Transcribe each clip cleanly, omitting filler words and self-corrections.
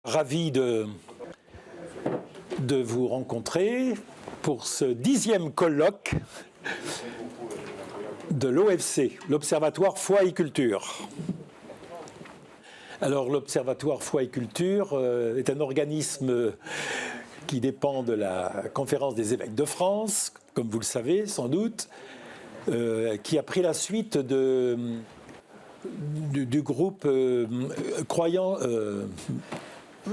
Ravi de vous rencontrer pour ce 10e colloque de l'OFC, l'Observatoire Foi et Culture. Alors l'Observatoire Foi et Culture est un organisme qui dépend de la Conférence des évêques de France, comme vous le savez sans doute, qui a pris la suite du groupe croyant,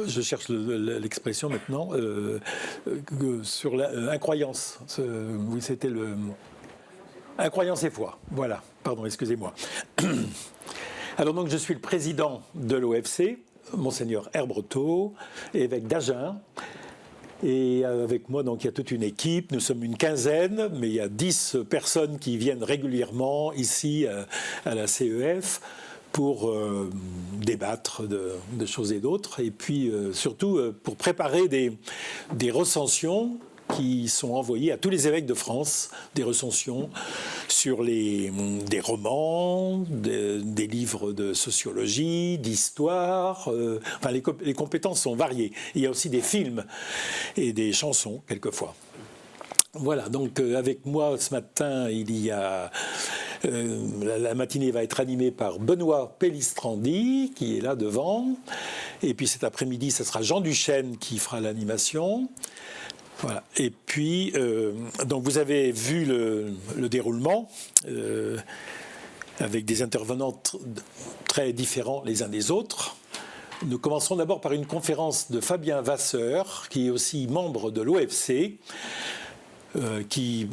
je cherche l'expression maintenant, sur l'incroyance. Oui, c'était Incroyance et foi. Voilà, pardon, excusez-moi. Alors donc je suis le président de l'OFC, Monseigneur Herbreteau, évêque d'Agen. Et avec moi, donc, il y a toute une équipe, nous sommes une quinzaine, mais il y a 10 personnes qui viennent régulièrement ici à la CEF pour débattre de choses et d'autres, et puis surtout pour préparer des recensions qui sont envoyées à tous les évêques de France, des recensions sur des romans, des livres de sociologie, d'histoire. Enfin, les compétences sont variées. Il y a aussi des films et des chansons, quelquefois. Voilà, donc avec moi ce matin, il y a... la matinée va être animée par Benoît Pellistrandi, qui est là devant. Et puis cet après-midi, ce sera Jean Duchesne qui fera l'animation. Voilà. Et puis, donc vous avez vu le déroulement avec des intervenants très différents les uns des autres. Nous commencerons d'abord par une conférence de Fabien Vasseur, qui est aussi membre de l'OFC, qui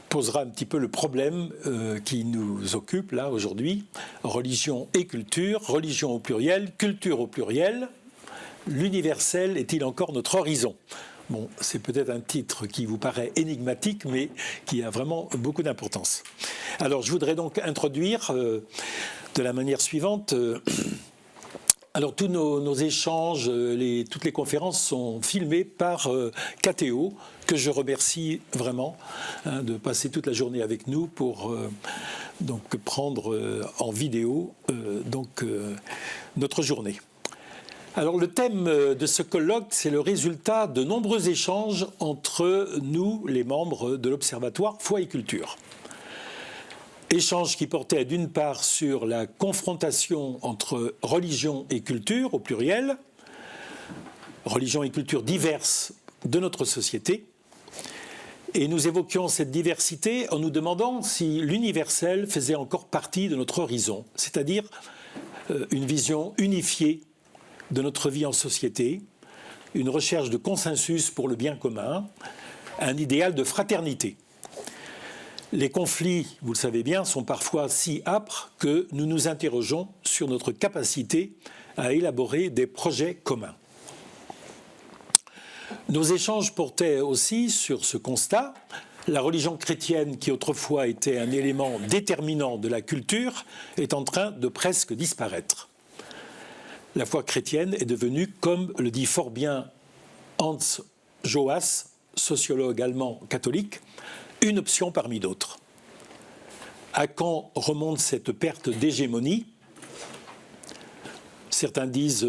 posera un petit peu le problème qui nous occupe là aujourd'hui. Religion et culture, religion au pluriel, culture au pluriel. L'universel est-il encore notre horizon ? Bon, c'est peut-être un titre qui vous paraît énigmatique, mais qui a vraiment beaucoup d'importance. Alors, je voudrais donc introduire de la manière suivante. Alors, tous nos échanges, toutes les conférences sont filmées par KTO, que je remercie vraiment de passer toute la journée avec nous pour donc prendre en vidéo notre journée. Alors le thème de ce colloque, c'est le résultat de nombreux échanges entre nous, les membres de l'Observatoire Foi et Culture. Échanges qui portaient d'une part sur la confrontation entre religion et culture, au pluriel, religion et culture diverses de notre société, et nous évoquions cette diversité en nous demandant si l'universel faisait encore partie de notre horizon, c'est-à-dire une vision unifiée de notre vie en société, une recherche de consensus pour le bien commun, un idéal de fraternité. Les conflits, vous le savez bien, sont parfois si âpres que nous nous interrogeons sur notre capacité à élaborer des projets communs. Nos échanges portaient aussi sur ce constat. La religion chrétienne, qui autrefois était un élément déterminant de la culture, est en train de presque disparaître. La foi chrétienne est devenue, comme le dit fort bien Hans Joas, sociologue allemand catholique, une option parmi d'autres. À quand remonte cette perte d'hégémonie ? Certains disent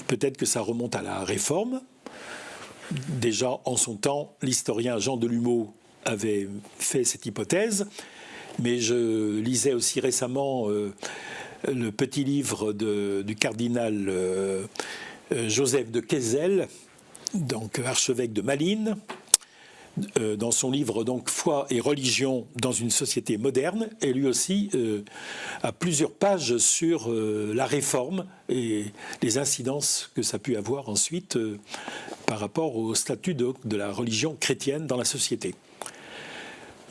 peut-être que ça remonte à la Réforme. Déjà, en son temps, l'historien Jean Delumeau avait fait cette hypothèse, mais je lisais aussi récemment le petit livre du cardinal Joseph de Quézel, donc archevêque de Malines, dans son livre donc Foi et religion dans une société moderne, et lui aussi a plusieurs pages sur la réforme et les incidences que ça a pu avoir ensuite par rapport au statut de la religion chrétienne dans la société.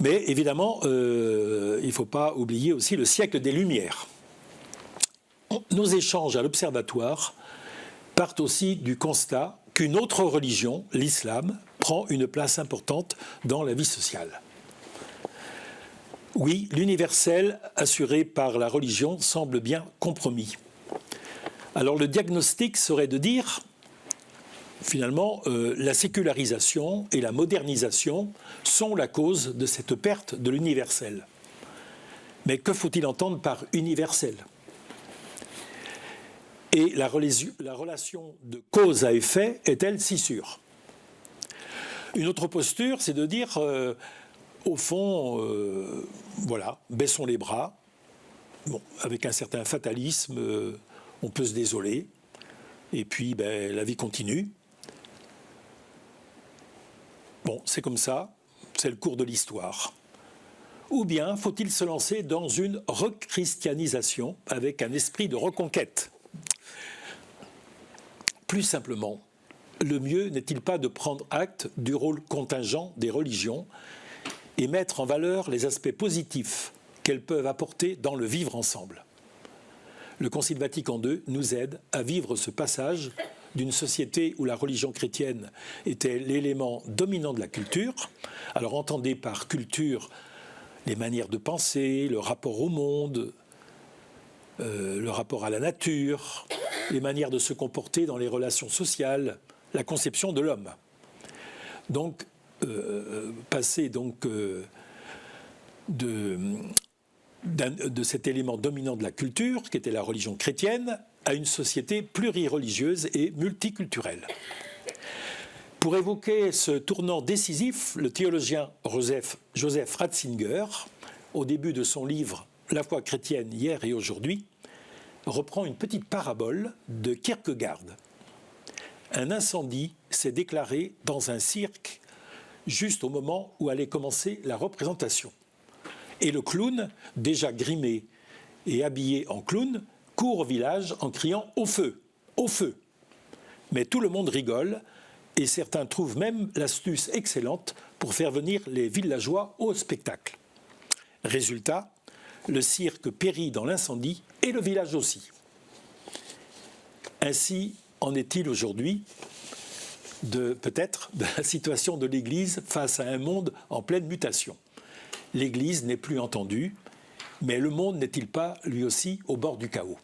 Mais évidemment, il ne faut pas oublier aussi le siècle des Lumières. Nos échanges à l'Observatoire partent aussi du constat qu'une autre religion, l'islam, prend une place importante dans la vie sociale. Oui, l'universel assuré par la religion semble bien compromis. Alors le diagnostic serait de dire, finalement, la sécularisation et la modernisation sont la cause de cette perte de l'universel. Mais que faut-il entendre par universel ? Et la relation de cause à effet est-elle si sûre? Une autre posture, c'est de dire, au fond, voilà, baissons les bras. Bon, avec un certain fatalisme, on peut se désoler. Et puis, la vie continue. Bon, c'est comme ça, c'est le cours de l'histoire. Ou bien faut-il se lancer dans une rechristianisation avec un esprit de reconquête? Plus simplement, le mieux n'est-il pas de prendre acte du rôle contingent des religions et mettre en valeur les aspects positifs qu'elles peuvent apporter dans le vivre ensemble? Le Concile Vatican II nous aide à vivre ce passage d'une société où la religion chrétienne était l'élément dominant de la culture. Alors entendez par culture les manières de penser, le rapport au monde, le rapport à la nature, les manières de se comporter dans les relations sociales, la conception de l'homme. Donc, passer donc, de cet élément dominant de la culture, qui était la religion chrétienne, à une société plurireligieuse et multiculturelle. Pour évoquer ce tournant décisif, le théologien Joseph Ratzinger, au début de son livre « La foi chrétienne hier et aujourd'hui », reprend une petite parabole de Kierkegaard. Un incendie s'est déclaré dans un cirque juste au moment où allait commencer la représentation. Et le clown, déjà grimé et habillé en clown, court au village en criant « Au feu ! Au feu !» Mais tout le monde rigole et certains trouvent même l'astuce excellente pour faire venir les villageois au spectacle. Résultat, le cirque périt dans l'incendie et le village aussi. Ainsi en est-il aujourd'hui peut-être de la situation de l'Église face à un monde en pleine mutation. L'Église n'est plus entendue, mais le monde n'est-il pas, lui aussi, au bord du chaos?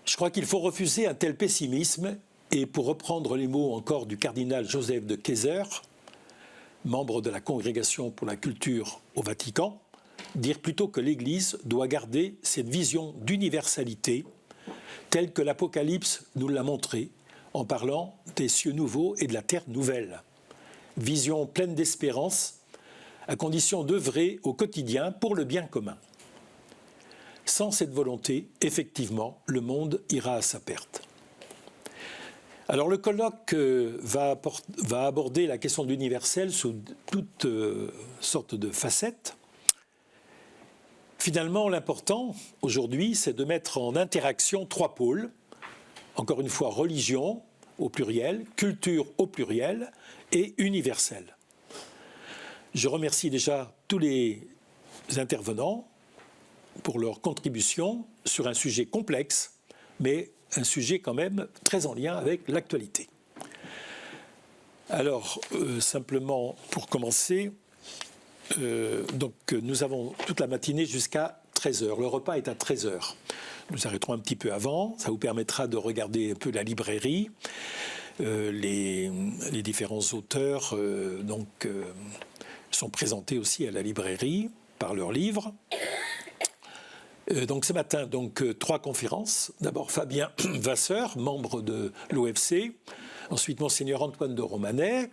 Je crois qu'il faut refuser un tel pessimisme et, pour reprendre les mots encore du cardinal Joseph de Kayser, membre de la Congrégation pour la culture au Vatican, dire plutôt que l'Église doit garder cette vision d'universalité telle que l'Apocalypse nous l'a montrée en parlant des cieux nouveaux et de la terre nouvelle. Vision pleine d'espérance, à condition d'œuvrer au quotidien pour le bien commun. Sans cette volonté, effectivement, le monde ira à sa perte. Alors le colloque va aborder la question de l'universel sous toutes sortes de facettes. Finalement, l'important aujourd'hui, c'est de mettre en interaction trois pôles. Encore une fois, religion au pluriel, culture au pluriel et universel. Je remercie déjà tous les intervenants pour leur contribution sur un sujet complexe, mais un sujet quand même très en lien avec l'actualité. Alors, simplement pour commencer, donc nous avons toute la matinée jusqu'à 13h. Le repas est à 13h. Nous arrêterons un petit peu avant. Ça vous permettra de regarder un peu la librairie. Les différents auteurs sont présentés aussi à la librairie par leurs livres. Donc ce matin, trois conférences. D'abord Fabien Vasseur, membre de l'OFC. Ensuite Monseigneur Antoine de Romanet.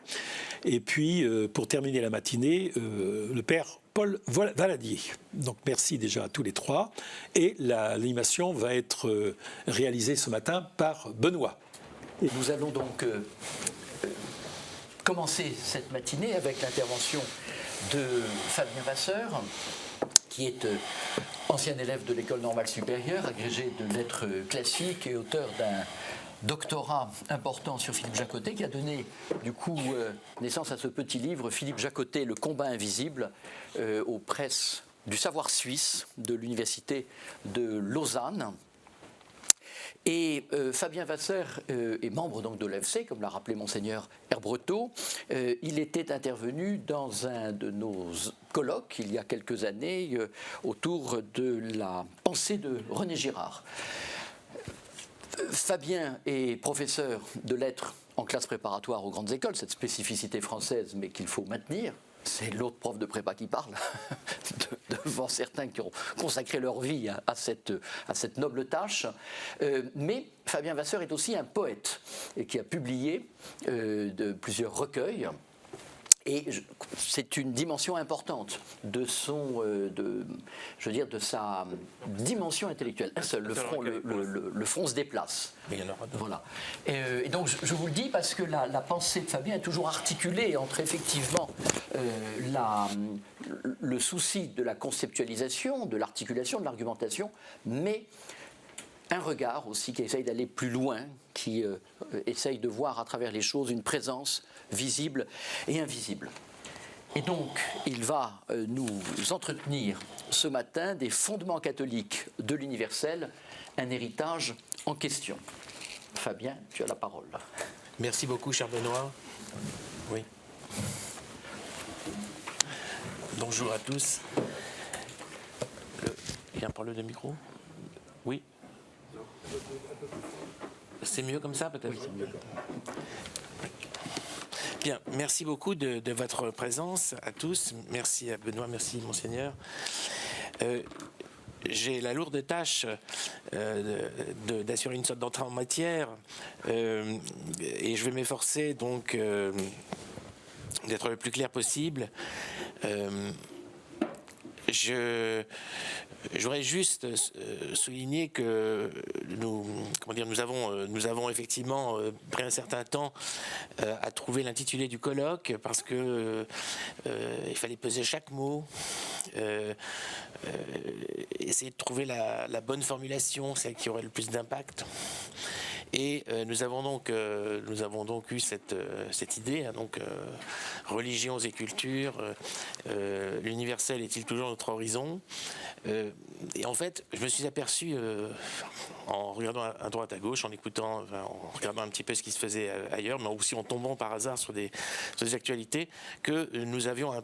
Et puis, pour terminer la matinée, le Père Paul Valadier. Donc merci déjà à tous les trois. Et l'animation va être réalisée ce matin par Benoît. Et nous allons donc commencer cette matinée avec l'intervention de Fabien Vasseur, qui est ancien élève de l'École normale supérieure, agrégé de lettres classiques et auteur d'un doctorat important sur Philippe Jacotet, qui a donné du coup naissance à ce petit livre, Philippe Jacotet, Le combat invisible, aux presses du savoir suisse de l'Université de Lausanne. Et Fabien Vasseur est membre donc de l'OFC, comme l'a rappelé Monseigneur Herbreteau. Il était intervenu dans un de nos colloques, il y a quelques années, autour de la pensée de René Girard. Fabien est professeur de lettres en classe préparatoire aux grandes écoles, cette spécificité française, mais qu'il faut maintenir. c'est l'autre prof de prépa qui parle, devant certains qui ont consacré leur vie à cette noble tâche. Mais Fabien Vasseur est aussi un poète et qui a publié plusieurs recueils. Et c'est une dimension importante de sa dimension intellectuelle. Le front se déplace. Voilà. Et donc je vous le dis parce que la pensée de Fabien est toujours articulée entre effectivement le souci de la conceptualisation, de l'articulation, de l'argumentation, mais un regard aussi qui essaye d'aller plus loin, qui essaye de voir à travers les choses une présence visible et invisible. Et donc, il va nous entretenir ce matin des fondements catholiques de l'universel, un héritage en question. Fabien, tu as la parole. Merci beaucoup, cher Benoît. Oui. Bonjour à tous. Il y a un problème de micro ? Oui. C'est mieux comme ça, peut-être ? Oui, c'est mieux. Bien, merci beaucoup de votre présence à tous. Merci à Benoît, merci Monseigneur. J'ai la lourde tâche d'assurer une sorte d'entrée en matière et je vais m'efforcer donc d'être le plus clair possible. J'aurais juste souligné que nous avons effectivement pris un certain temps à trouver l'intitulé du colloque parce que il fallait peser chaque mot, essayer de trouver la bonne formulation, celle qui aurait le plus d'impact. Et nous avons donc eu cette idée, hein, religions et culture, l'universel est-il toujours notre horizon ? Et en fait, je me suis aperçu en regardant à droite à gauche, en regardant un petit peu ce qui se faisait ailleurs, mais aussi en tombant par hasard sur des actualités, que nous avions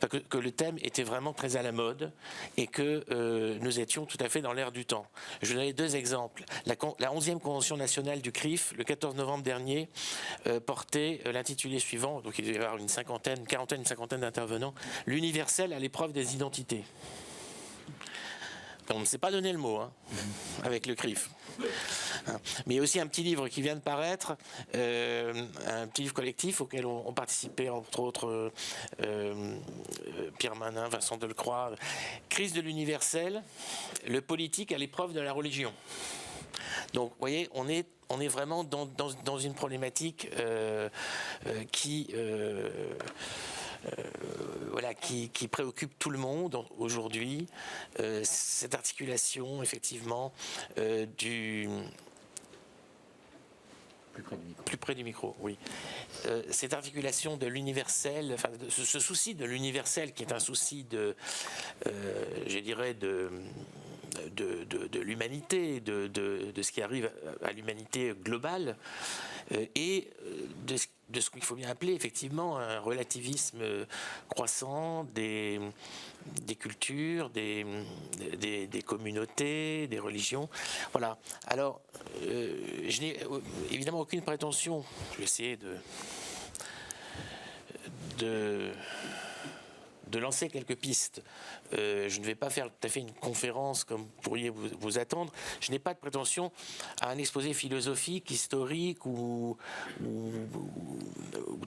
que le thème était vraiment très à la mode et que nous étions tout à fait dans l'air du temps. Je vais donner deux exemples. La 11e convention nationale du CRIF, le 14 novembre dernier, portait l'intitulé suivant, donc il devait y avoir une cinquantaine d'intervenants, l'universel à l'épreuve des identités. On ne s'est pas donné le mot, hein, avec le CRIF. Mais il y a aussi un petit livre qui vient de paraître, un petit livre collectif auquel ont participé entre autres Pierre Manin, Vincent Delcroix, Crise de l'universel, le politique à l'épreuve de la religion. Donc, vous voyez, on est vraiment dans une problématique qui préoccupe tout le monde aujourd'hui, cette articulation effectivement plus près du micro, oui. Cette articulation de l'universel, enfin ce souci de l'universel qui est un souci de l'humanité, de ce qui arrive à l'humanité globale, et de ce qu'il faut bien appeler effectivement un relativisme croissant des cultures, des communautés, des religions. Voilà. Alors, je n'ai évidemment aucune prétention. Je vais essayer de lancer quelques pistes. Je ne vais pas faire tout à fait une conférence comme vous pourriez vous attendre. Je n'ai pas de prétention à un exposé philosophique, historique ou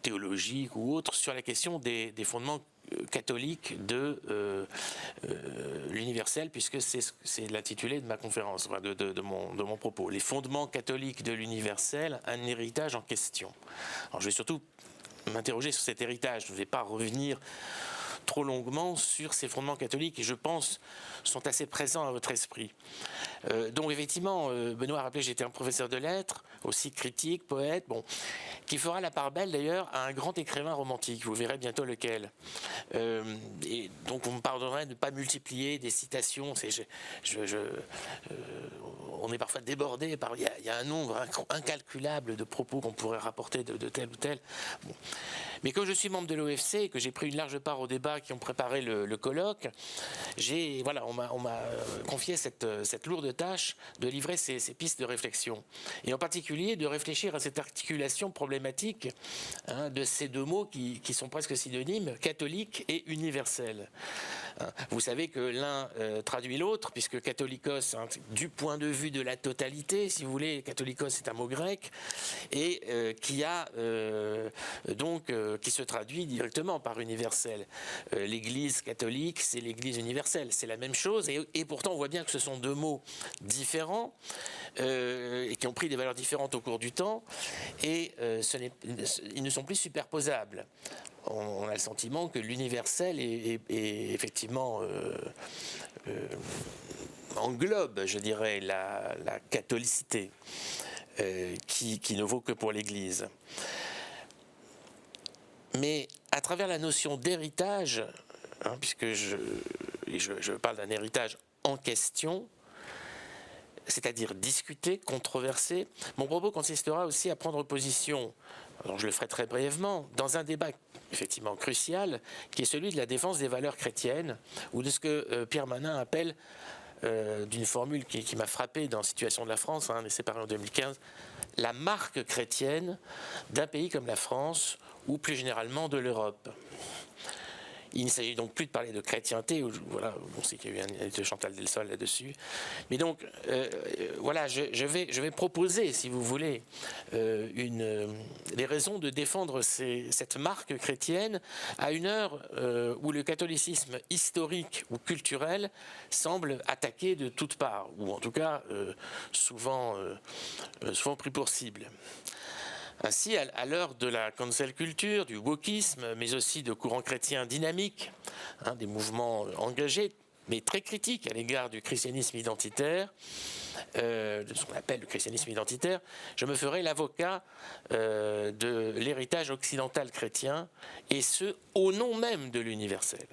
théologique ou autre sur la question des fondements catholiques de l'universel, puisque c'est l'intitulé de ma conférence, de mon propos. Les fondements catholiques de l'universel, un héritage en question. Alors je vais surtout m'interroger sur cet héritage. Je ne vais pas revenir trop longuement sur ces fondements catholiques qui, je pense, sont assez présents à votre esprit. Donc effectivement, Benoît a rappelé, j'étais un professeur de lettres, aussi critique, poète, qui fera la part belle d'ailleurs à un grand écrivain romantique, vous verrez bientôt lequel. Et donc on me pardonnerait de ne pas multiplier des citations, on est parfois débordé par, il y a un nombre incalculable de propos qu'on pourrait rapporter de tel ou tel. Bon. Mais comme je suis membre de l'OFC et que j'ai pris une large part au débat Thomas qui ont préparé le colloque, on m'a confié cette lourde tâche de livrer ces pistes de réflexion. Et en particulier de réfléchir à cette articulation problématique de ces deux mots qui sont presque synonymes, catholique et universel. Vous savez que l'un traduit l'autre, puisque catholicos, du point de vue de la totalité, si vous voulez, catholicos c'est un mot grec, et qui se traduit directement par universel. L'Église catholique, c'est l'Église universelle, c'est la même chose, et pourtant on voit bien que ce sont deux mots différents, et qui ont pris des valeurs différentes au cours du temps, et ils ne sont plus superposables. On a le sentiment que l'universel est effectivement englobe, je dirais, la catholicité qui ne vaut que pour l'Église. Mais à travers la notion d'héritage, puisque je parle d'un héritage en question, c'est-à-dire discuté, controversé, mon propos consistera aussi à prendre position, alors je le ferai très brièvement, dans un débat effectivement crucial, qui est celui de la défense des valeurs chrétiennes, ou de ce que Pierre Manin appelle, d'une formule qui m'a frappé dans Situation de la France, on est séparé en 2015, la marque chrétienne d'un pays comme la France, ou plus généralement de l'Europe. Il ne s'agit donc plus de parler de chrétienté, voilà, on sait qu'il y a eu un livre de Chantal Delsol là-dessus. Mais donc, voilà, je vais proposer, si vous voulez, les raisons de défendre cette marque chrétienne à une heure où le catholicisme historique ou culturel semble attaqué de toutes parts, ou en tout cas souvent pris pour cible. Ainsi, à l'heure de la cancel culture, du wokisme, mais aussi de courants chrétiens dynamiques, des mouvements engagés, mais très critiques à l'égard du christianisme identitaire, de ce qu'on appelle le christianisme identitaire, je me ferai l'avocat de l'héritage occidental chrétien, et ce, au nom même de l'universel.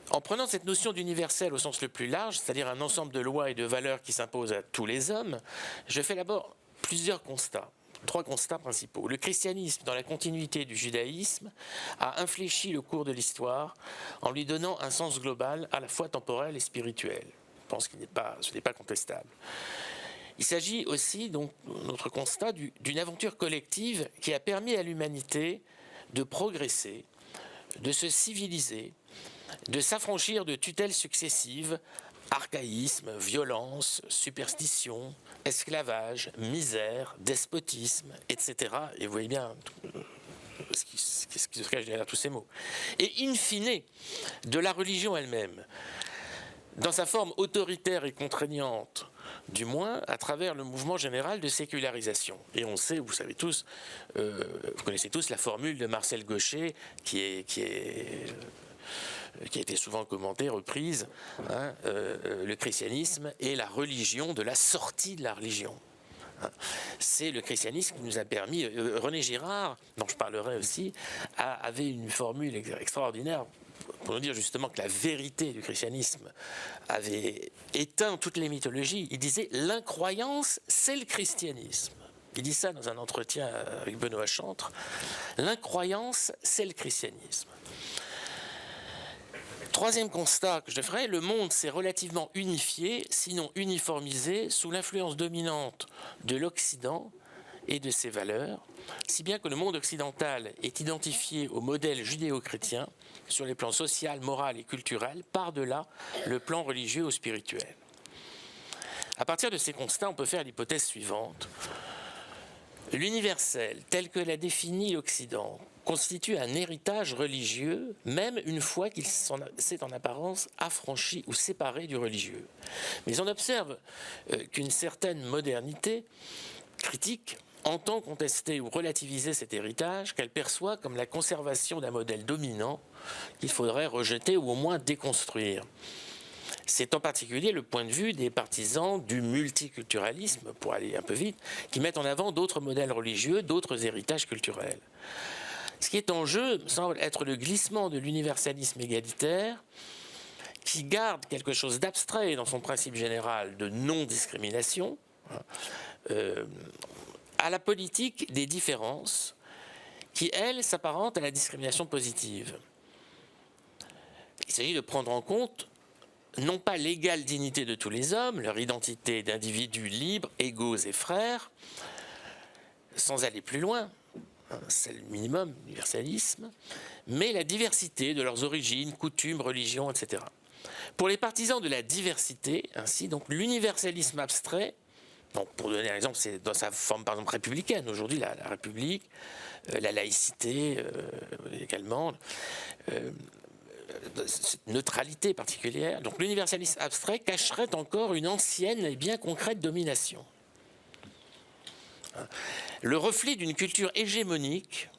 En prenant cette notion d'universel au sens le plus large, c'est-à-dire un ensemble de lois et de valeurs qui s'imposent à tous les hommes, je fais d'abord plusieurs constats. 3 constats principaux. Le christianisme, dans la continuité du judaïsme, a infléchi le cours de l'histoire en lui donnant un sens global à la fois temporel et spirituel. Je pense que ce n'est pas contestable. Il s'agit aussi, donc, notre constat, d'une aventure collective qui a permis à l'humanité de progresser, de se civiliser, de s'affranchir de tutelles successives, archaïsme, violence, superstition, esclavage, misère, despotisme, etc. Et vous voyez bien ce qui se cache derrière tous ces mots. Et in fine, de la religion elle-même, dans sa forme autoritaire et contraignante, du moins à travers le mouvement général de sécularisation. Et on sait, vous savez tous, vous connaissez tous la formule de Marcel Gauchet qui a été souvent commentée, reprise, le christianisme est la religion de la sortie de la religion. C'est le christianisme qui nous a permis. René Girard, dont je parlerai aussi, avait une formule extraordinaire pour nous dire justement que la vérité du christianisme avait éteint toutes les mythologies. Il disait « l'incroyance, c'est le christianisme ». Il dit ça dans un entretien avec Benoît Chantre. « L'incroyance, c'est le christianisme ». Troisième constat que je ferai, le monde s'est relativement unifié, sinon uniformisé, sous l'influence dominante de l'Occident et de ses valeurs, si bien que le monde occidental est identifié au modèle judéo-chrétien sur les plans social, moral et culturel, par-delà le plan religieux ou spirituel. À partir de ces constats, on peut faire l'hypothèse suivante. L'universel, tel que l'a défini l'Occident, constitue un héritage religieux, même une fois qu'il s'est en apparence affranchi ou séparé du religieux. Mais on observe qu'une certaine modernité critique entend contester ou relativiser cet héritage qu'elle perçoit comme la conservation d'un modèle dominant qu'il faudrait rejeter ou au moins déconstruire. C'est en particulier le point de vue des partisans du multiculturalisme, pour aller un peu vite, qui mettent en avant d'autres modèles religieux, d'autres héritages culturels. Ce qui est en jeu semble être le glissement de l'universalisme égalitaire, qui garde quelque chose d'abstrait dans son principe général de non-discrimination, à la politique des différences, qui, elle, s'apparente à la discrimination positive. il s'agit de prendre en compte non pas l'égale dignité de tous les hommes, leur identité d'individus libres, égaux et frères, sans aller plus loin, hein, c'est le minimum, l'universalisme, mais la diversité de leurs origines, coutumes, religions, etc. Pour les partisans de la diversité, ainsi, donc l'universalisme abstrait, donc pour donner un exemple, c'est dans sa forme par exemple républicaine. Aujourd'hui, la République, la laïcité également, cette neutralité particulière. Donc l'universalisme abstrait cacherait encore une ancienne et bien concrète domination. Le reflet d'une culture hégémonique,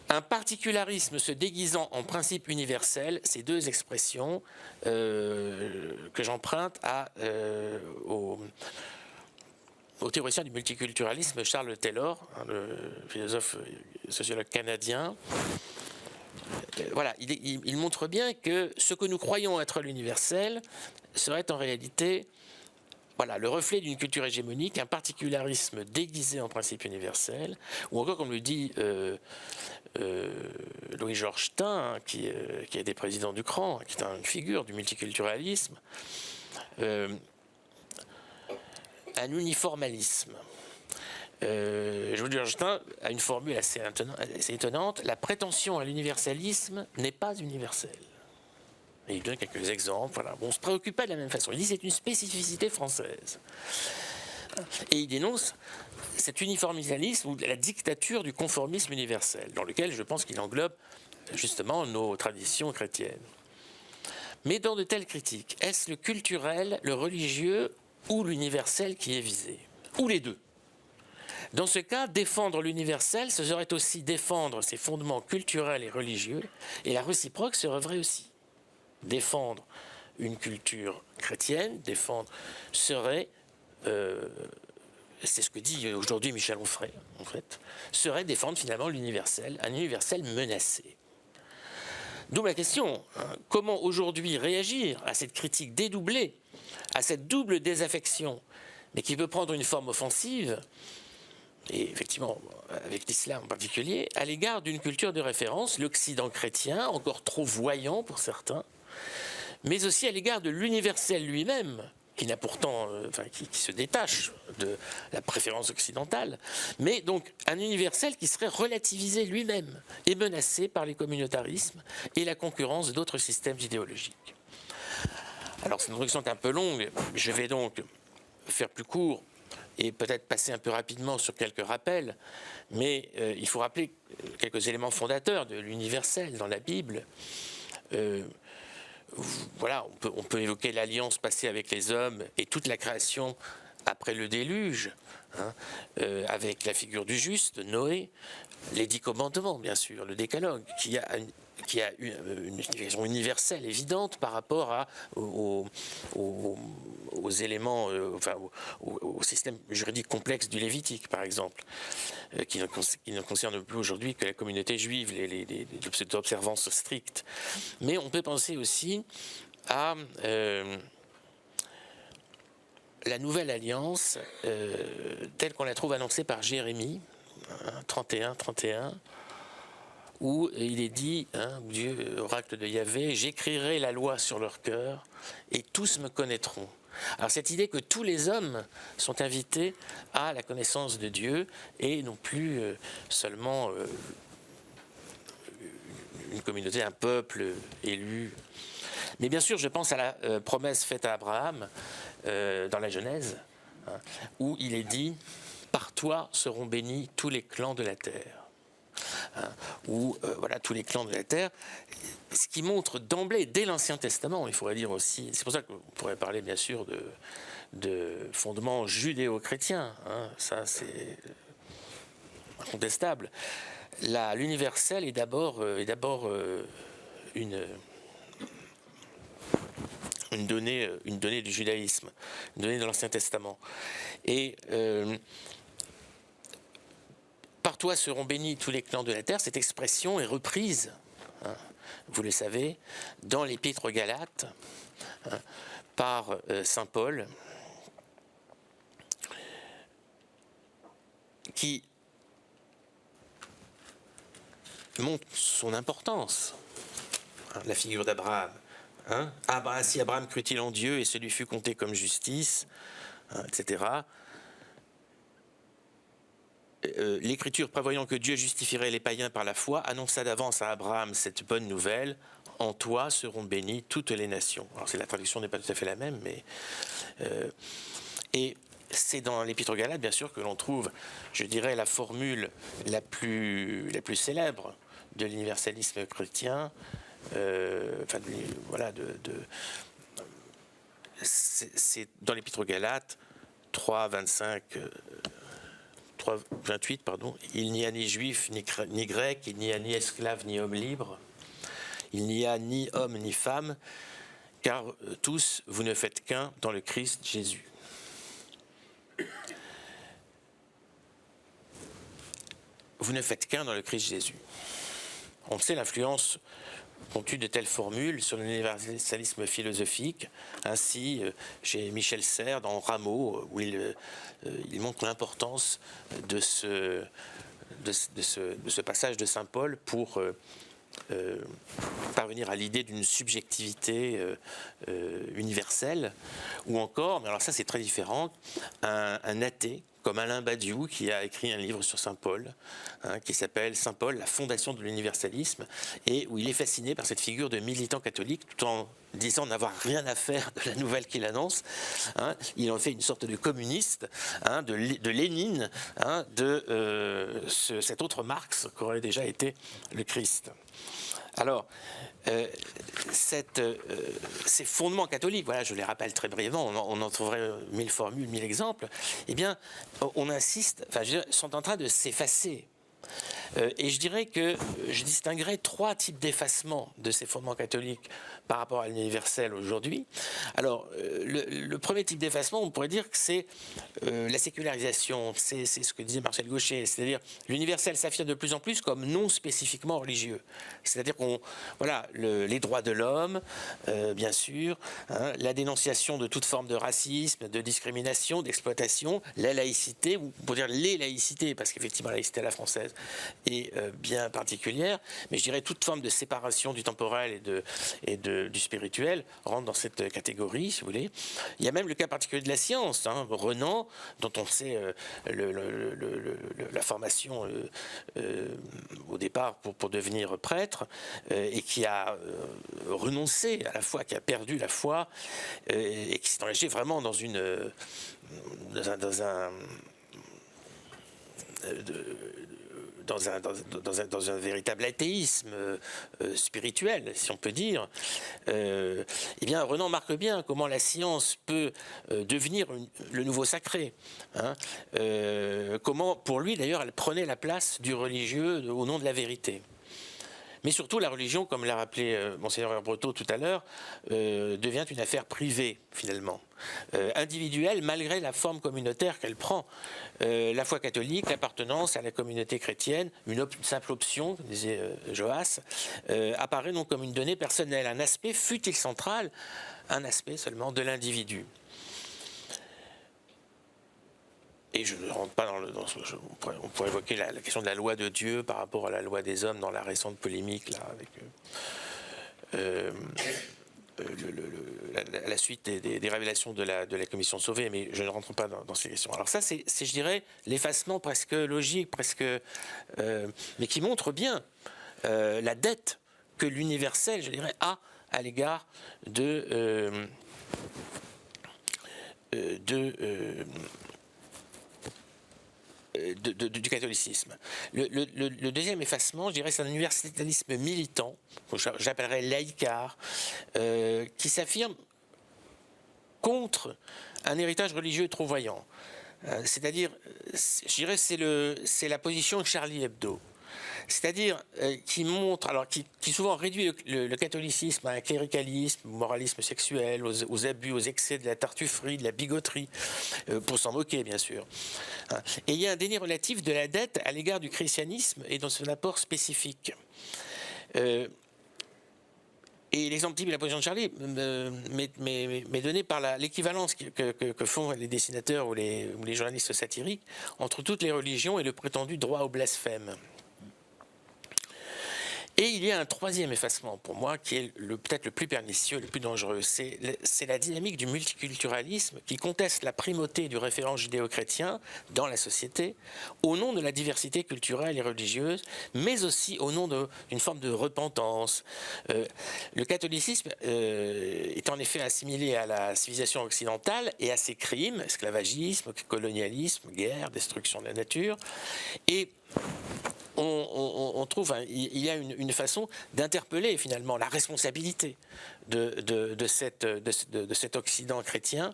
un particularisme se déguisant en principe universel, ces deux expressions que j'emprunte au théoricien du multiculturalisme Charles Taylor, hein, le philosophe sociologue canadien. Voilà, il montre bien que ce que nous croyons être l'universel serait en réalité le reflet d'une culture hégémonique, un particularisme déguisé en principe universel, ou encore, comme le dit Louis-Georges Tin, hein, qui a été président du CRAN, qui est une figure du multiculturalisme, un uniformalisme. Louis-Georges Tin a une formule assez étonnante: la prétention à l'universalisme n'est pas universelle. Et il donne quelques exemples. Voilà. Bon, on se préoccupe pas de la même façon. Il dit que c'est une spécificité française. Et il dénonce cet uniformisalisme ou la dictature du conformisme universel, dans lequel je pense qu'il englobe justement nos traditions chrétiennes. Mais dans de telles critiques, est-ce le culturel, le religieux ou l'universel qui est visé? Ou les deux? Dans ce cas, défendre l'universel, ce serait aussi défendre ses fondements culturels et religieux, et la réciproque serait vraie aussi. Défendre une culture chrétienne, serait, c'est ce que dit aujourd'hui Michel Onfray, en fait, serait défendre finalement l'universel, un universel menacé. D'où la question, hein, comment aujourd'hui réagir à cette critique dédoublée, à cette double désaffection, mais qui peut prendre une forme offensive, et effectivement avec l'islam en particulier, à l'égard d'une culture de référence, l'Occident chrétien, encore trop voyant pour certains, mais aussi à l'égard de l'universel lui-même, qui n'a pourtant, qui se détache de la préférence occidentale, mais donc un universel qui serait relativisé lui-même et menacé par les communautarismes et la concurrence d'autres systèmes idéologiques. Alors cette introduction est un peu longue, je vais donc faire plus court et peut-être passer un peu rapidement sur quelques rappels, mais il faut rappeler quelques éléments fondateurs de l'universel dans la Bible. Voilà, on peut évoquer l'alliance passée avec les hommes et toute la création après le déluge, hein, avec la figure du juste, Noé, les 10 commandements, bien sûr, le décalogue, qui a une signification universelle évidente par rapport aux éléments, au système juridique complexe du Lévitique, par exemple, qui ne concerne plus aujourd'hui que la communauté juive, les observances strictes. Mais on peut penser aussi à la nouvelle alliance telle qu'on la trouve annoncée par Jérémie, 31, où il est dit, hein, Dieu, oracle de Yahvé, j'écrirai la loi sur leur cœur et tous me connaîtront. Alors cette idée que tous les hommes sont invités à la connaissance de Dieu et non plus seulement une communauté, un peuple élu. Mais bien sûr, je pense à la promesse faite à Abraham dans la Genèse, hein, où il est dit, par toi seront bénis tous les clans de la terre. Hein, où tous les clans de la terre, ce qui montre d'emblée, dès l'Ancien Testament, il faudrait dire aussi, c'est pour ça qu'on pourrait parler bien sûr de fondements judéo-chrétiens, hein, ça c'est incontestable. L'universel est d'abord une donnée du judaïsme, une donnée de l'Ancien Testament. Et par toi seront bénis tous les clans de la terre. Cette expression est reprise, hein, vous le savez, dans l'Épître aux Galates, hein, par saint Paul, qui montre son importance. la figure d'Abraham. Ainsi Abraham crut-il en Dieu et ce lui fut compté comme justice, etc. L'Écriture, prévoyant que Dieu justifierait les païens par la foi, annonça d'avance à Abraham cette bonne nouvelle: en toi seront bénies toutes les nations. Alors la traduction n'est pas tout à fait la même, mais et c'est dans l'Épître aux Galates, bien sûr, que l'on trouve, je dirais, la formule la plus célèbre de l'universalisme chrétien. C'est dans l'Épître aux Galates 3:25. 3:28, pardon. Il n'y a ni juif ni grec, il n'y a ni esclave ni homme libre, il n'y a ni homme ni femme, car tous vous ne faites qu'un dans le Christ Jésus. Vous ne faites qu'un dans le Christ Jésus. On sait l'influence qu'ont eu de telles formules sur l'universalisme philosophique. Ainsi, chez Michel Serres, dans Rameau, où il montre l'importance de ce passage de saint Paul pour parvenir à l'idée d'une subjectivité universelle, ou encore, mais alors ça c'est très différent, un athée comme Alain Badiou, qui a écrit un livre sur saint Paul, qui s'appelle Saint Paul, la fondation de l'universalisme, et où il est fasciné par cette figure de militant catholique, tout en disant n'avoir rien à faire de la nouvelle qu'il annonce. Il en fait une sorte de communiste, de Lénine, cet autre Marx qu'aurait déjà été le Christ. Alors, ces fondements catholiques, voilà, je les rappelle très brièvement, on en trouverait 1000 formules, 1000 exemples, eh bien, on insiste, sont en train de s'effacer. Et je dirais que je distinguerais 3 types d'effacement de ces fondements catholiques par rapport à l'universel aujourd'hui. Alors, le premier type d'effacement, on pourrait dire que c'est la sécularisation, c'est ce que disait Marcel Gauchet, c'est-à-dire l'universel s'affirme de plus en plus comme non spécifiquement religieux. C'est-à-dire les droits de l'homme, bien sûr, la dénonciation de toute forme de racisme, de discrimination, d'exploitation, la laïcité, ou pour dire les laïcités, parce qu'effectivement la laïcité à la française est bien particulière, mais je dirais toute forme de séparation du temporel et du spirituel rentre dans cette catégorie, si vous voulez. Il y a même le cas particulier de la science, Renan, dont on sait la formation au départ pour devenir prêtre, et qui a renoncé à la foi, qui a perdu la foi, et qui s'est engagé vraiment dans un véritable athéisme spirituel, si on peut dire. Eh bien, Renan marque bien comment la science peut devenir le nouveau sacré. Comment, pour lui d'ailleurs, elle prenait la place du religieux au nom de la vérité. Mais surtout, la religion, comme l'a rappelé Monseigneur Breteau tout à l'heure, devient une affaire privée, finalement. Individuelle, malgré la forme communautaire qu'elle prend. La foi catholique, l'appartenance à la communauté chrétienne, une simple option, disait Joas, apparaît donc comme une donnée personnelle, un aspect, fût-il central, un aspect seulement de l'individu. Et je ne rentre pas on pourrait évoquer la question de la loi de Dieu par rapport à la loi des hommes dans la récente polémique là, avec la suite des révélations de la commission Sauvé, mais je ne rentre pas dans ces questions. Alors ça, c'est je dirais, l'effacement presque logique, mais qui montre bien la dette que l'universel, je dirais, a à l'égard du catholicisme. Le deuxième effacement, je dirais, c'est un universalisme militant, que j'appellerais laïcard, qui s'affirme contre un héritage religieux trop voyant. C'est-à-dire, je dirais, c'est la position de Charlie Hebdo. C'est-à-dire qui montre, alors qui souvent réduit le catholicisme à un cléricalisme, au moralisme sexuel, aux abus, aux excès de la tartufferie, de la bigoterie, pour s'en moquer bien sûr. Et il y a un déni relatif de la dette à l'égard du christianisme et dans son apport spécifique. Et l'exemple type de la position de Charlie m'est donné par l'équivalence que font les dessinateurs ou les journalistes satiriques entre toutes les religions et le prétendu droit au blasphème. Et il y a un troisième effacement pour moi qui est peut-être le plus pernicieux, le plus dangereux. C'est la dynamique du multiculturalisme qui conteste la primauté du référent judéo-chrétien dans la société au nom de la diversité culturelle et religieuse, mais aussi au nom d'une forme de repentance. Le catholicisme est en effet assimilé à la civilisation occidentale et à ses crimes, esclavagisme, colonialisme, guerre, destruction de la nature. Et on trouve, il y a une façon d'interpeller finalement la responsabilité de cet Occident chrétien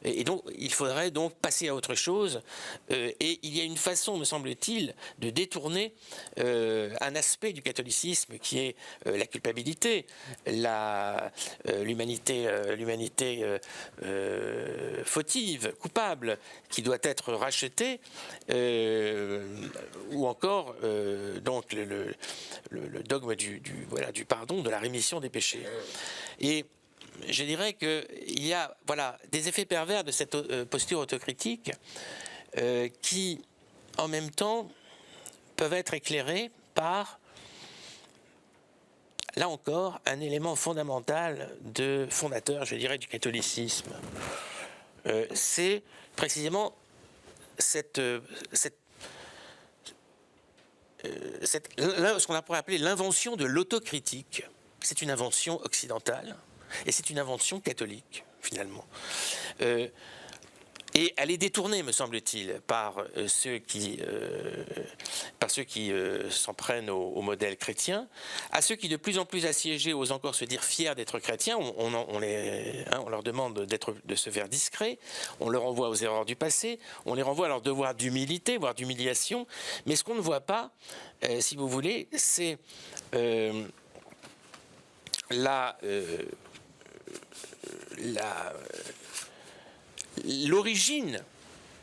et donc il faudrait donc passer à autre chose et il y a une façon, me semble-t-il, de détourner un aspect du catholicisme qui est la culpabilité, l'humanité fautive, coupable, qui doit être rachetée, ou encore donc le dogme du pardon, de la rémission des péchés. Et je dirais qu'il y a des effets pervers de cette posture autocritique qui, en même temps, peuvent être éclairés par, là encore, un élément fondamental fondateur, je dirais, du catholicisme. C'est précisément ce qu'on pourrait appeler l'invention de l'autocritique. C'est une invention occidentale et c'est une invention catholique, finalement. Et elle est détournée, me semble-t-il, par ceux qui s'en prennent au modèle chrétien, à ceux qui de plus en plus assiégés osent encore se dire fiers d'être chrétiens. On leur demande de se faire discrets, on leur renvoie aux erreurs du passé, on les renvoie à leur devoir d'humilité, voire d'humiliation. Mais ce qu'on ne voit pas, si vous voulez, c'est l'origine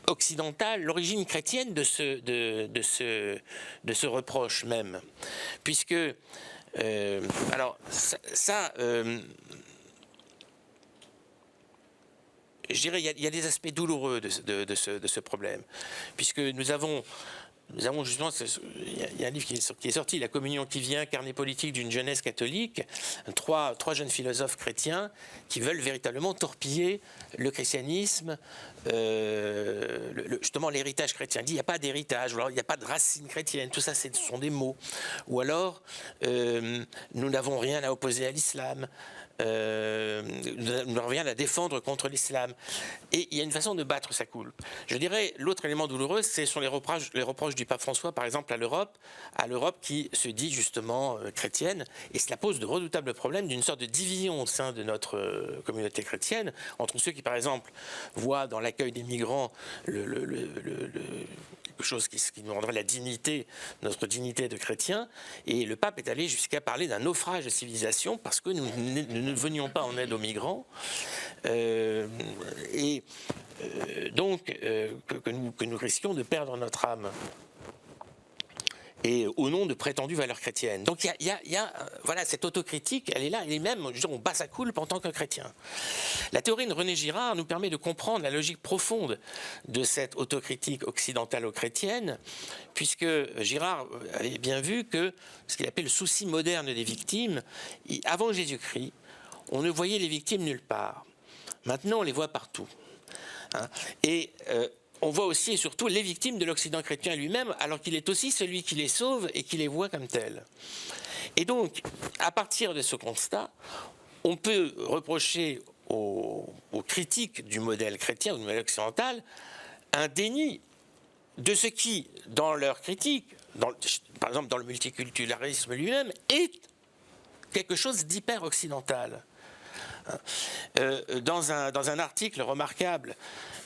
occidentale, l'origine chrétienne de ce reproche même, puisque alors ça je dirais il y a des aspects douloureux de ce problème, puisque nous avons justement, il y a un livre qui est sorti, La communion qui vient, carnet politique d'une jeunesse catholique, trois jeunes philosophes chrétiens qui veulent véritablement torpiller le christianisme, justement l'héritage chrétien. Il dit il n'y a pas d'héritage, ou alors il n'y a pas de racine chrétienne, tout ça ce sont des mots. Ou alors nous n'avons rien à opposer à l'islam. Nous n'avons rien à défendre contre l'islam. Et il y a une façon de battre sa coulpe. Je dirais, l'autre élément douloureux, ce sont les reproches du pape François, par exemple, à l'Europe qui se dit justement chrétienne, et cela pose de redoutables problèmes d'une sorte de division au sein de notre communauté chrétienne, entre ceux qui, par exemple, voient dans l'accueil des migrants quelque chose qui nous rendrait notre dignité de chrétien, et le pape est allé jusqu'à parler d'un naufrage de civilisation parce que nous ne venions pas en aide aux migrants, et donc que nous risquions de perdre notre âme, et au nom de prétendues valeurs chrétiennes. Donc il y a cette autocritique, elle est là, elle est même, on bat sa coulpe en tant que chrétien. La théorie de René Girard nous permet de comprendre la logique profonde de cette autocritique occidentalo-chrétienne, puisque Girard avait bien vu que ce qu'il appelle le souci moderne des victimes, avant Jésus-Christ, on ne voyait les victimes nulle part. Maintenant, on les voit partout. Et on voit aussi et surtout les victimes de l'Occident chrétien lui-même, alors qu'il est aussi celui qui les sauve et qui les voit comme tels. Et donc, à partir de ce constat, on peut reprocher aux critiques du modèle chrétien ou du modèle occidental un déni de ce qui, dans leur critique, par exemple dans le multiculturalisme lui-même, est quelque chose d'hyper occidental. Dans un article remarquable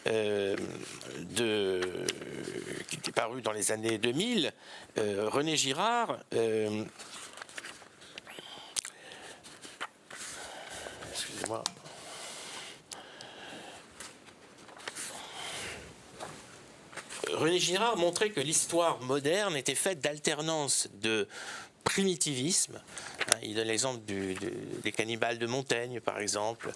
qui était paru dans les années 2000, René Girard excusez-moi. René Girard montrait que l'histoire moderne était faite d'alternance de primitivisme. Il donne l'exemple des cannibales de Montaigne, par exemple,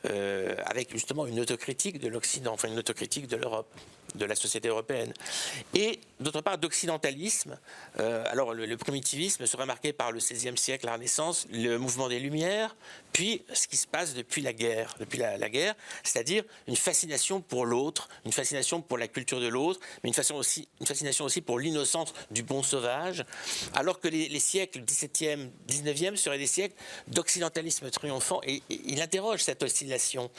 avec justement une autocritique de l'Occident, enfin une autocritique de l'Europe. de la société européenne. Et d'autre part, d'occidentalisme. Alors le primitivisme serait marqué par le XVIe siècle, la Renaissance, le mouvement des Lumières, puis ce qui se passe depuis la guerre, c'est-à-dire une fascination pour l'autre, une fascination pour la culture de l'autre, mais une fascination aussi pour l'innocence du bon sauvage, alors que les siècles XVIIe, XIXe seraient des siècles d'occidentalisme triomphant. Et il interroge cette oscillation.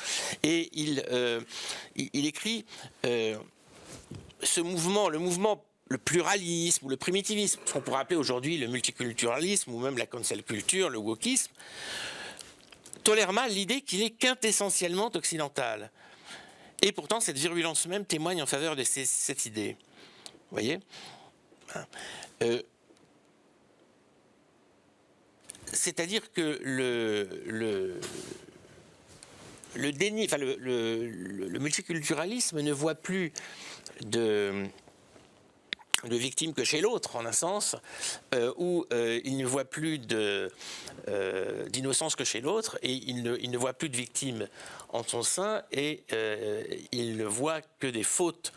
Et il écrit ce mouvement, le pluralisme ou le primitivisme, ce qu'on pourrait appeler aujourd'hui le multiculturalisme ou même la cancel culture, le wokisme, tolère mal l'idée qu'il est quintessentiellement occidental. Et pourtant, cette virulence même témoigne en faveur de cette idée. Vous voyez ? C'est-à-dire que le déni, enfin le multiculturalisme ne voit plus de victimes que chez l'autre, en un sens, où il ne voit plus d'innocence que chez l'autre, et il ne voit plus de victimes en son sein, et il ne voit que des fautes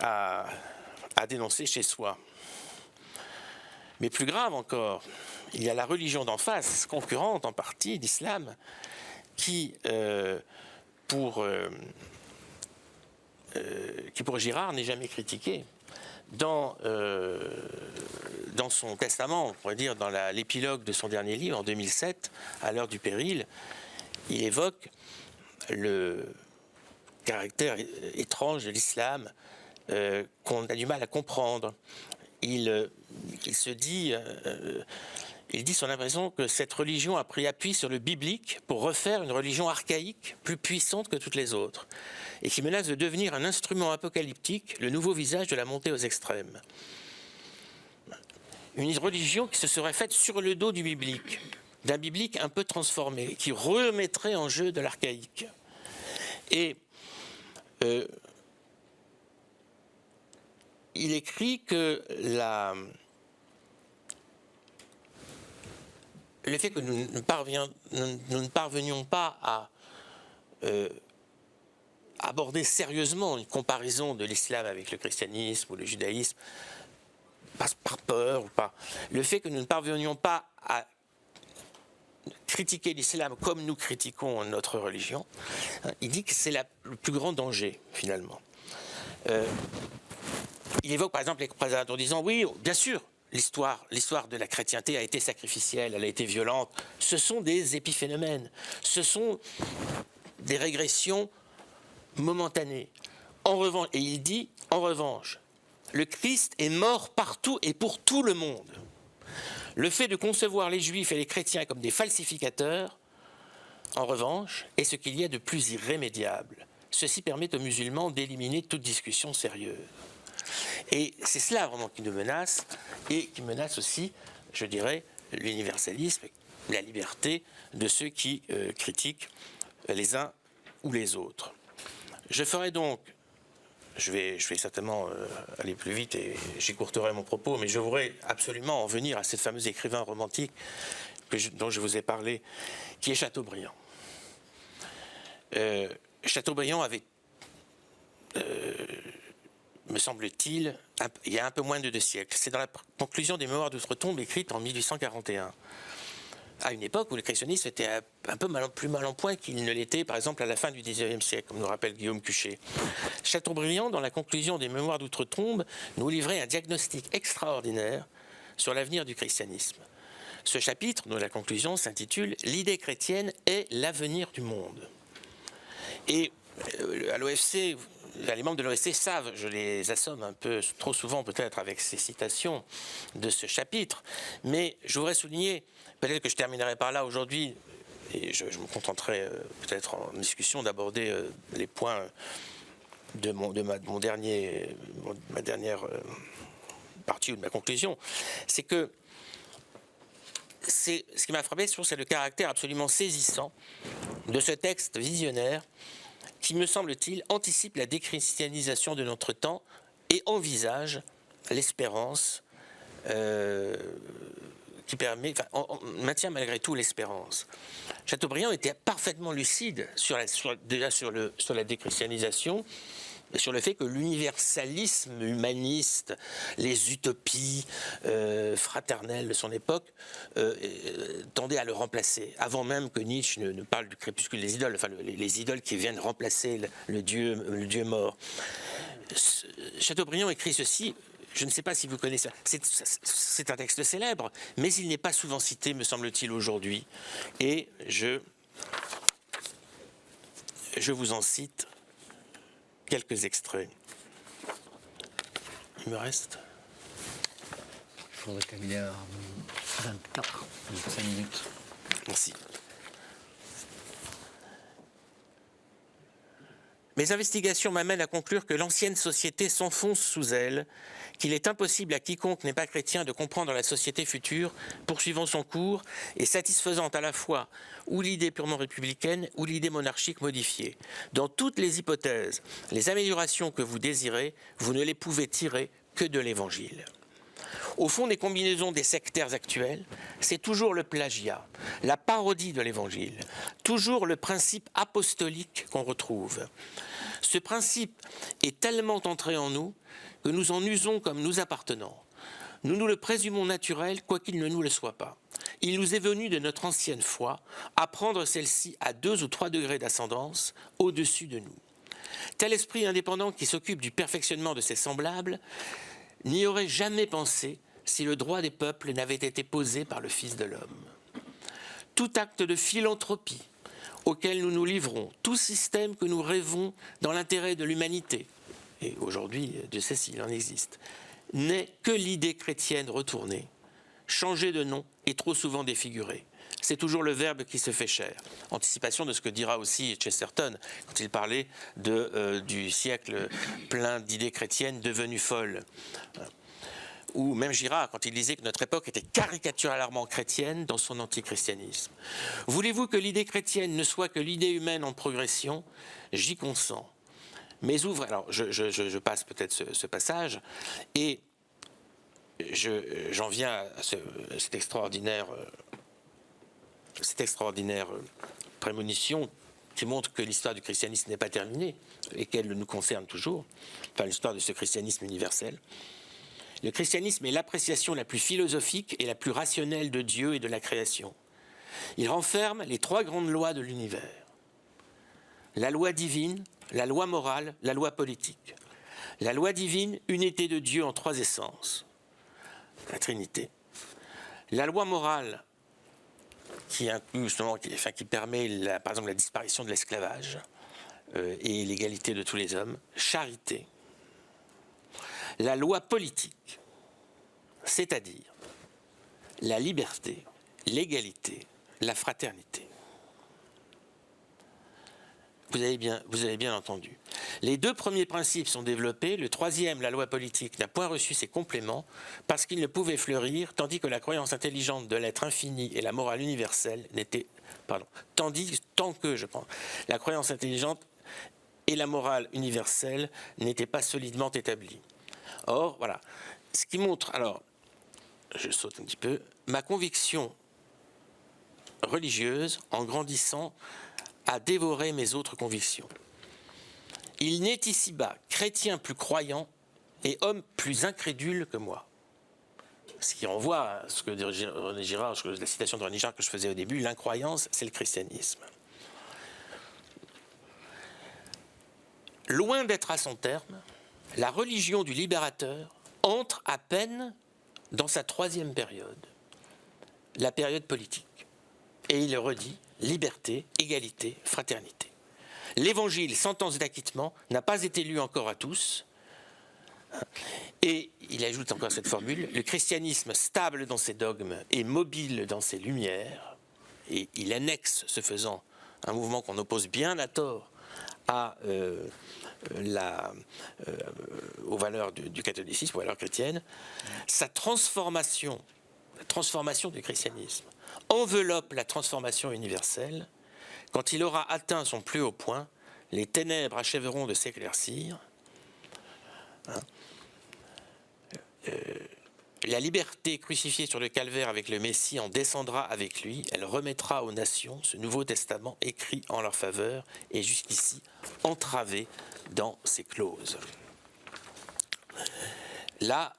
à dénoncer chez soi. Mais plus grave encore, il y a la religion d'en face, concurrente en partie d'islam, qui, pour Girard, n'est jamais critiquée. Dans son testament, on pourrait dire dans l'épilogue de son dernier livre, en 2007, à l'heure du péril, il évoque le caractère étrange de l'islam qu'on a du mal à comprendre. Il dit son impression que cette religion a pris appui sur le biblique pour refaire une religion archaïque, plus puissante que toutes les autres, et qui menace de devenir un instrument apocalyptique, le nouveau visage de la montée aux extrêmes. Une religion qui se serait faite sur le dos du biblique, d'un biblique un peu transformé, qui remettrait en jeu de l'archaïque. Et il écrit que le fait que nous ne parvenions pas à aborder sérieusement une comparaison de l'islam avec le christianisme ou le judaïsme, par peur ou pas, le fait que nous ne parvenions pas à critiquer l'islam comme nous critiquons notre religion, il dit que c'est le plus grand danger, finalement. Il évoque par exemple les croisades en disant oui, bien sûr, l'histoire de la chrétienté a été sacrificielle, elle a été violente. Ce sont des épiphénomènes, ce sont des régressions momentanées. En revanche, et il dit, en revanche, le Christ est mort partout et pour tout le monde. Le fait de concevoir les Juifs et les chrétiens comme des falsificateurs, en revanche, est ce qu'il y a de plus irrémédiable. Ceci permet aux musulmans d'éliminer toute discussion sérieuse. Et c'est cela vraiment qui nous menace, et qui menace aussi, je dirais, l'universalisme, la liberté de ceux qui critiquent les uns ou les autres. Je ferai donc, je vais certainement aller plus vite et j'écourterai mon propos, mais je voudrais absolument en venir à cet fameux écrivain romantique dont je vous ai parlé, qui est Chateaubriand. Chateaubriand avait... me semble-t-il, il y a un peu moins de 2 siècles. C'est dans la conclusion des Mémoires d'Outre-Tombe, écrite en 1841, à une époque où le christianisme était un peu plus mal en point qu'il ne l'était, par exemple, à la fin du XIXe siècle, comme nous rappelle Guillaume Cuchet. Chateaubriand, dans la conclusion des Mémoires d'Outre-Tombe, nous livrait un diagnostic extraordinaire sur l'avenir du christianisme. Ce chapitre, dont la conclusion s'intitule « L'idée chrétienne est l'avenir du monde ». Et à l'OFC... les membres de l'OFC savent, je les assomme un peu trop souvent peut-être avec ces citations de ce chapitre, mais je voudrais souligner, peut-être que je terminerai par là aujourd'hui, et je me contenterai peut-être en discussion d'aborder les points de ma dernière partie ou de ma conclusion, c'est que ce qui m'a frappé, c'est le caractère absolument saisissant de ce texte visionnaire qui, me semble-t-il, anticipe la déchristianisation de notre temps et envisage l'espérance qui permet, on maintient malgré tout l'espérance. Chateaubriand était parfaitement lucide sur la déchristianisation sur le fait que l'universalisme humaniste, les utopies fraternelles de son époque tendaient à le remplacer, avant même que Nietzsche ne parle du crépuscule des idoles, enfin les idoles qui viennent remplacer le Dieu mort. Chateaubriand écrit ceci, je ne sais pas si vous connaissez, c'est un texte célèbre, mais il n'est pas souvent cité, me semble-t-il, aujourd'hui, et je vous en cite quelques extraits. Il me reste. Il faudrait qu'il y ait 24, 5 minutes. Merci. Mes investigations m'amènent à conclure que l'ancienne société s'enfonce sous elle, qu'il est impossible à quiconque n'est pas chrétien de comprendre la société future, poursuivant son cours et satisfaisant à la fois ou l'idée purement républicaine ou l'idée monarchique modifiée. Dans toutes les hypothèses, les améliorations que vous désirez, vous ne les pouvez tirer que de l'Évangile. Au fond des combinaisons des sectaires actuels, c'est toujours le plagiat, la parodie de l'Évangile, toujours le principe apostolique qu'on retrouve. Ce principe est tellement entré en nous que nous en usons comme nous appartenant. Nous nous le présumons naturel, quoiqu'il ne nous le soit pas. Il nous est venu de notre ancienne foi apprendre celle-ci à 2 ou 3 degrés d'ascendance au-dessus de nous. Tel esprit indépendant qui s'occupe du perfectionnement de ses semblables n'y aurait jamais pensé si le droit des peuples n'avait été posé par le Fils de l'homme. Tout acte de philanthropie auquel nous nous livrons, tout système que nous rêvons dans l'intérêt de l'humanité, et aujourd'hui, Dieu sait s'il en existe, n'est que l'idée chrétienne retournée, changée de nom et trop souvent défigurée. C'est toujours le Verbe qui se fait chair. Anticipation de ce que dira aussi Chesterton quand il parlait du siècle plein d'idées chrétiennes devenues folles. Ou même Girard, quand il disait que notre époque était caricaturalement chrétienne dans son antichristianisme. Voulez-vous que l'idée chrétienne ne soit que l'idée humaine en progression? J'y consens. Mais ouvrez, alors je passe peut-être ce passage, et j'en viens à cette extraordinaire prémonition qui montre que l'histoire du christianisme n'est pas terminée et qu'elle nous concerne toujours, enfin l'histoire de ce christianisme universel. Le christianisme est l'appréciation la plus philosophique et la plus rationnelle de Dieu et de la création. Il renferme les 3 grandes lois de l'univers. La loi divine, la loi morale, la loi politique. La loi divine, unité de Dieu en 3 essences. La Trinité. La loi morale, qui inclut justement, qui permet par exemple la disparition de l'esclavage et l'égalité de tous les hommes. Charité. La loi politique, c'est-à-dire la liberté, l'égalité, la fraternité. Vous avez bien entendu. Les 2 premiers principes sont développés, le 3e, la loi politique, n'a point reçu ses compléments parce qu'il ne pouvait fleurir, tandis que la croyance intelligente de l'être infini et la morale universelle la croyance intelligente et la morale universelle n'étaient pas solidement établies. Or, voilà, ce qui montre, alors, je saute un petit peu, ma conviction religieuse, en grandissant, a dévoré mes autres convictions. Il n'est ici-bas chrétien plus croyant et homme plus incrédule que moi. Ce qui renvoie à ce que dit René Girard, la citation de René Girard que je faisais au début, l'incroyance, c'est le christianisme. Loin d'être à son terme, la religion du libérateur entre à peine dans sa 3e période, la période politique. Et il le redit, liberté, égalité, fraternité. L'évangile, sentence d'acquittement, n'a pas été lu encore à tous. Et il ajoute encore cette formule, le christianisme stable dans ses dogmes et mobile dans ses lumières, et il annexe, ce faisant, un mouvement qu'on oppose bien à tort aux valeurs du catholicisme, aux valeurs chrétiennes, sa transformation, la transformation du christianisme, enveloppe la transformation universelle. Quand il aura atteint son plus haut point, les ténèbres achèveront de s'éclaircir. La liberté crucifiée sur le calvaire avec le Messie en descendra avec lui. Elle remettra aux nations ce Nouveau Testament écrit en leur faveur et jusqu'ici entravé dans ces clauses. Là,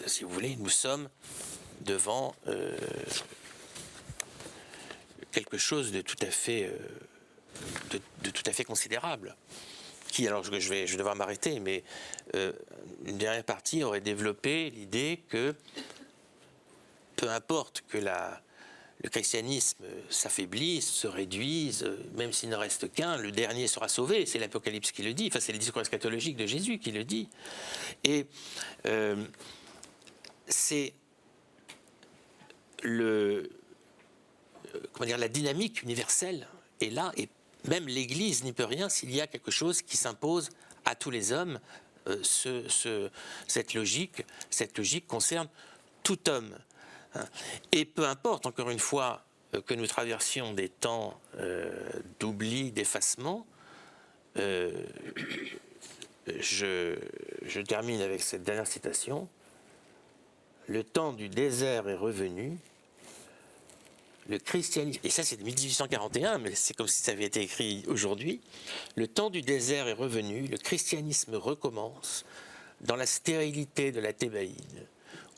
si vous voulez, nous sommes devant quelque chose de tout à fait, de tout à fait considérable. Qui, alors je vais devoir m'arrêter, mais une dernière partie aurait développé l'idée que peu importe que le christianisme s'affaiblisse, se réduise, même s'il ne reste qu'un, le dernier sera sauvé. C'est l'Apocalypse qui le dit, enfin c'est le discours eschatologique de Jésus qui le dit. Et c'est la dynamique universelle est là, et même l'Église n'y peut rien s'il y a quelque chose qui s'impose à tous les hommes. Cette logique concerne tout homme. Et peu importe, encore une fois, que nous traversions des temps d'oubli, d'effacement, je termine avec cette dernière citation. Le temps du désert est revenu. Le christianisme, et ça c'est de 1841, mais c'est comme si ça avait été écrit aujourd'hui. Le temps du désert est revenu, le christianisme recommence dans la stérilité de la Thébaïde,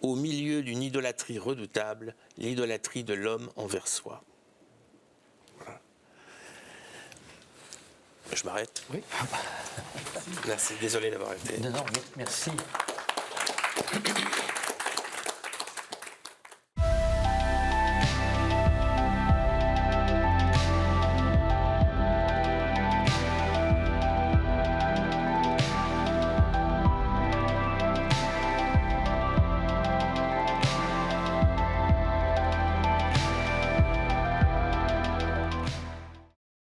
au milieu d'une idolâtrie redoutable, l'idolâtrie de l'homme envers soi. Voilà. Je m'arrête. Oui. Merci, désolé d'avoir été. Non, merci.